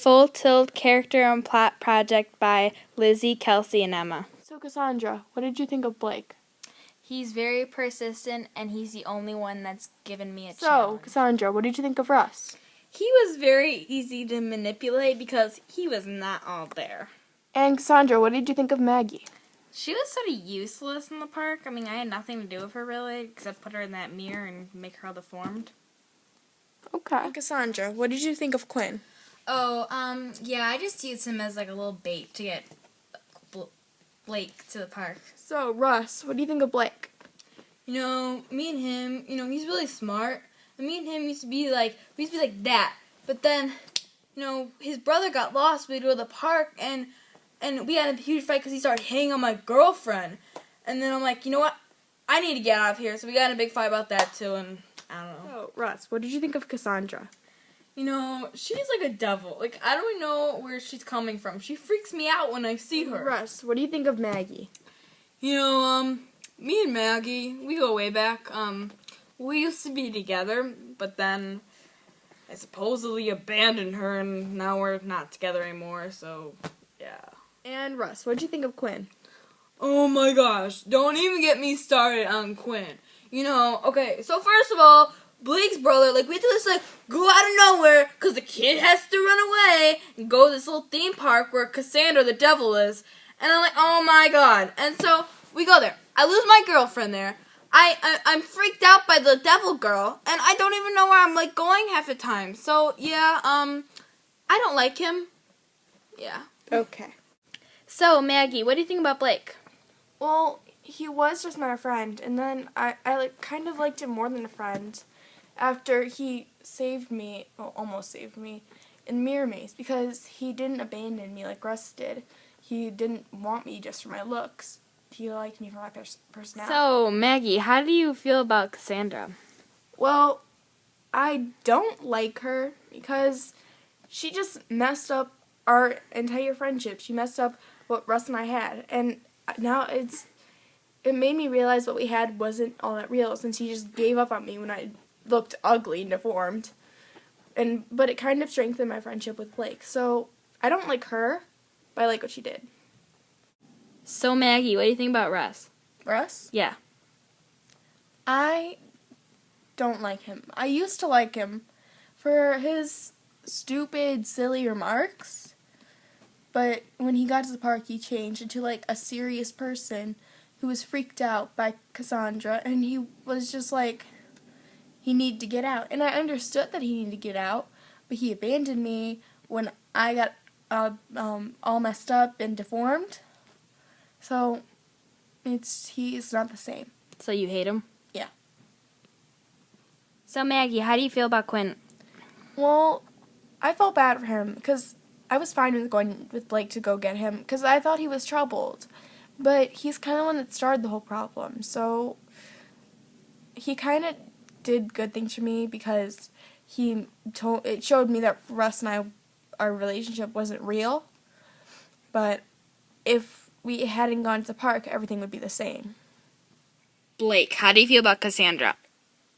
Full Tilt Character and Plot Project by Lizzie, Kelsey, and Emma. So Cassandra, what did you think of Blake? He's very persistent, and he's the only one that's given me a So challenge. Cassandra, what did you think of Russ? He was very easy to manipulate because he was not all there. And Cassandra, what did you think of Maggie? She was sort of useless in the park. I mean, I had nothing to do with her really, except put her in that mirror and make her all deformed. Okay. And Cassandra, what did you think of Quinn? Yeah, I just used him as like a little bait to get Blake to the park. So Russ, what do you think of Blake? You know, me and him, he's really smart. And me and him used to be like that. But then, his brother got lost. We go to the park, and we had a huge fight because he started hitting on my girlfriend. And then I'm like, you know what? I need to get out of here. So we got in a big fight about that too, and I don't know. So Russ, what did you think of Cassandra? She's like a devil. Like, I don't even know where she's coming from. She freaks me out when I see her. Russ, what do you think of Maggie? Me and Maggie, we go way back. We used to be together, but then I supposedly abandoned her, and now we're not together anymore, so, yeah. And Russ, what did you think of Quinn? Oh my gosh, don't even get me started on Quinn. Okay, so first of all, Blake's brother, we had to just, go out of nowhere, because the kid has to run away, and go to this little theme park where Cassandra the devil is, and I'm like, oh my god. And so, we go there. I lose my girlfriend there. I'm freaked out by the devil girl, and I don't even know where I'm, going half the time. So, yeah, I don't like him. Yeah. Okay. So, Maggie, what do you think about Blake? Well, he was just my friend, and then I kind of liked him more than a friend after he saved me, well, almost saved me, in Mirror Maze, because he didn't abandon me like Russ did. He didn't want me just for my looks. He liked me for my personality. So, Maggie, how do you feel about Cassandra? Well, I don't like her because she just messed up our entire friendship. She messed up what Russ and I had, and now it made me realize what we had wasn't all that real, since he just gave up on me when I looked ugly and deformed. But it kind of strengthened my friendship with Blake. So I don't like her, but I like what she did. So, Maggie, what do you think about Russ? Russ? Yeah. I don't like him. I used to like him for his stupid, silly remarks, but when he got to the park, he changed into a serious person who was freaked out by Cassandra, and he was just he needed to get out. And I understood that he needed to get out, but he abandoned me when I got all messed up and deformed. So he's not the same. So you hate him? Yeah. So, Maggie, how do you feel about Quinn? Well, I felt bad for him because I was fine with going with Blake to go get him because I thought he was troubled. But he's kind of the one that started the whole problem. So he kind of did good things for me because it showed me that Russ and our relationship wasn't real. But if we hadn't gone to the park, everything would be the same. Blake, how do you feel about Cassandra?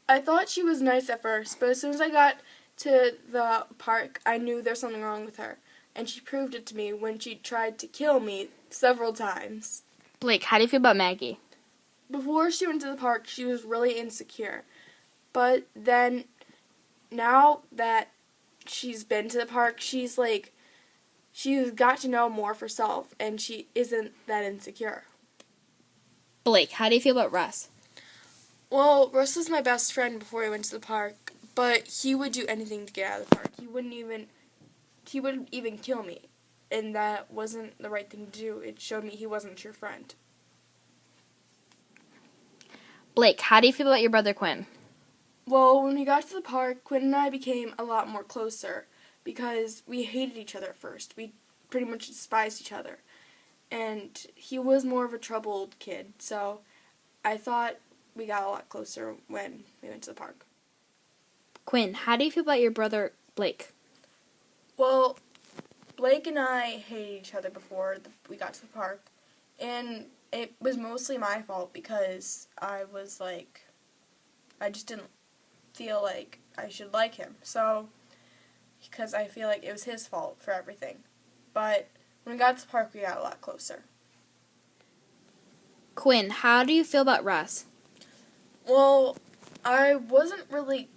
I thought she was nice at first, but as soon as I got to the park, I knew there was something wrong with her. And she proved it to me when she tried to kill me several times. Blake, how do you feel about Maggie? Before she went to the park, she was really insecure. But then, now that she's been to the park, she's got to know more of herself, and she isn't that insecure. Blake, how do you feel about Russ? Well, Russ was my best friend before we went to the park, but he would do anything to get out of the park. He would even kill me, and that wasn't the right thing to do. It showed me he wasn't a true friend. Blake, how do you feel about your brother Quinn? Well, when we got to the park, Quinn and I became a lot more closer because we hated each other at first. We pretty much despised each other. And he was more of a troubled kid, so I thought we got a lot closer when we went to the park. Quinn, how do you feel about your brother Blake? Well, Blake and I hated each other before we got to the park, and it was mostly my fault because I just didn't feel like I should like him. So because I feel like it was his fault for everything. But when we got to the park, we got a lot closer. Quinn, how do you feel about Russ? Well, I wasn't really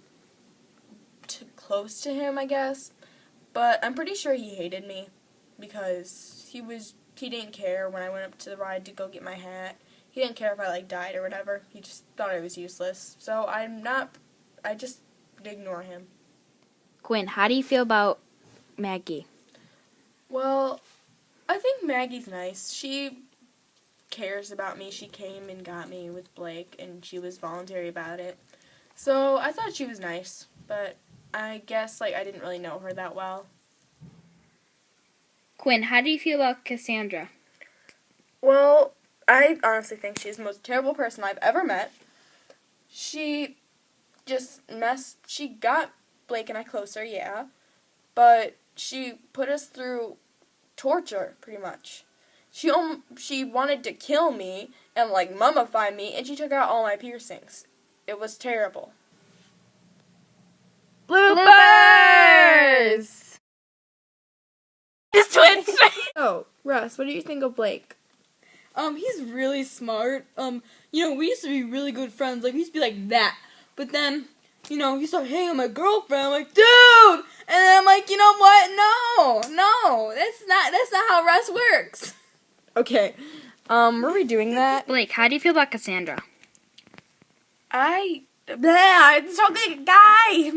too close to him, I guess, but I'm pretty sure he hated me because he didn't care when I went up to the ride to go get my hat. He didn't care if I died or whatever. He just thought I was useless. So I just ignore him. Quinn, how do you feel about Maggie? Well, I think Maggie's nice. She cares about me. She came and got me with Blake, and she was voluntary about it. So I thought she was nice, but I guess I didn't really know her that well. Quinn, how do you feel about Cassandra? Well, I honestly think she's the most terrible person I've ever met. She got Blake and I closer, yeah, but she put us through torture, pretty much. She wanted to kill me and mummify me, and she took out all my piercings. It was terrible. Bloopers! His twin. Oh, Russ, what do you think of Blake? He's really smart. We used to be really good friends. We used to be like that. But then, he started hitting on my girlfriend. I'm like, dude! And then I'm like, you know what? No, that's not how Russ works. Okay, we're redoing that. Blake, how do you feel about Cassandra? It's so big, guy.